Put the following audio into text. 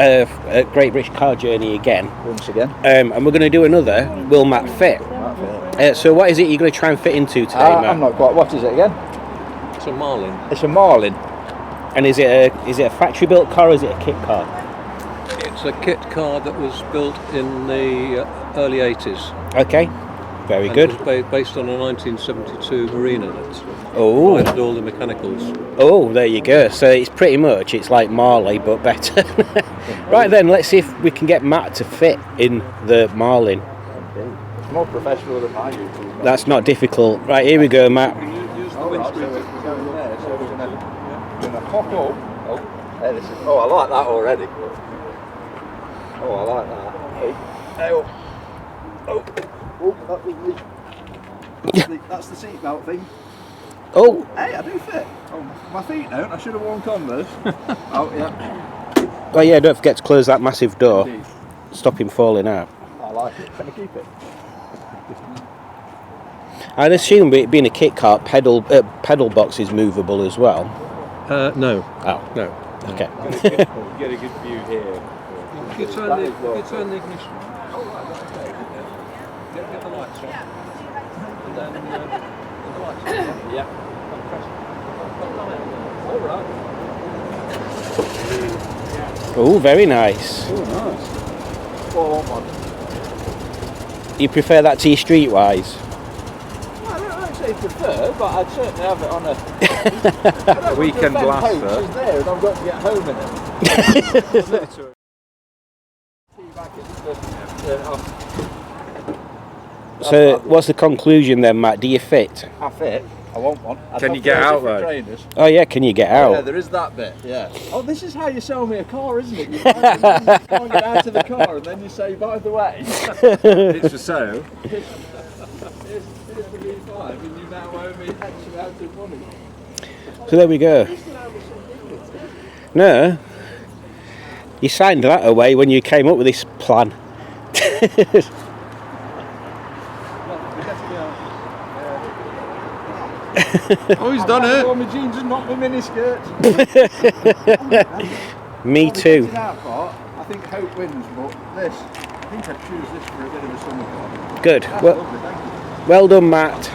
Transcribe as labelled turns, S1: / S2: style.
S1: a Great British Car Journey again.
S2: Once again.
S1: And we're going to do another Will Matt Fit. So what is it you're going to try and fit into today, Matt?
S2: I'm not quite. What is it again?
S3: It's a Marlin.
S2: It's a Marlin.
S1: And is it a factory built car or is it a kit car?
S3: It's a kit car that was built in the early 80s.
S1: Okay, very
S3: and
S1: good.
S3: It was based on a 1972 Marina that provided all the mechanicals.
S1: Oh, there you go. So it's like Marley but better. Right then, let's see if we can get Matt to fit in the Marlin.
S2: It's more professional than my YouTube.
S1: That's not difficult. Right, here we go, Matt.
S3: Use the windscreen.
S2: We're going to hop up. Oh, I like that already. Oh, I like that. That's the seatbelt thing.
S1: Oh!
S2: Hey, I do fit. Oh, my feet don't. I should have worn Converse. Oh, yeah.
S1: Oh yeah, don't forget to close that massive door.
S2: Indeed.
S1: Stop him falling out.
S2: I like it. Can I keep it?
S1: I'd assume it being a kit car, pedal box is movable as well.
S3: No.
S1: Oh.
S3: No.
S1: Okay.
S4: Get a good view here.
S3: You turn the ignition on. Oh, right, okay. Get the lights on. And then put the lights on.
S4: Yeah.
S3: All right.
S1: Oh, very nice.
S2: Oh, nice. Oh,
S1: You prefer that to your streetwise?
S2: I don't actually prefer, but I'd certainly have it on a
S4: Weekend blaster.
S2: Is there, and I've got to get home in it.
S1: So, what's the conclusion then, Matt? Do you fit?
S2: I fit. I want one.
S4: Can you get out though?
S2: Trainers.
S1: Oh yeah, can you get
S2: Yeah,
S1: out?
S2: there is that bit. Yeah. Oh, this is how you sell me a car, isn't it? You can't get out of the car, and then you say, by the way,
S4: It's for sale.
S2: here's the V5, and you now owe me X amount of money.
S1: So there we go. No, you signed that away when you came up with this plan.
S4: Oh, he's done it.
S2: All my jeans and not my miniskirts.
S1: Me too.
S2: That part, I think hope wins, but this, I think I'd choose this for a bit of a summer car.
S1: Good.
S2: That's lovely, thank you.
S1: Well done, Matt.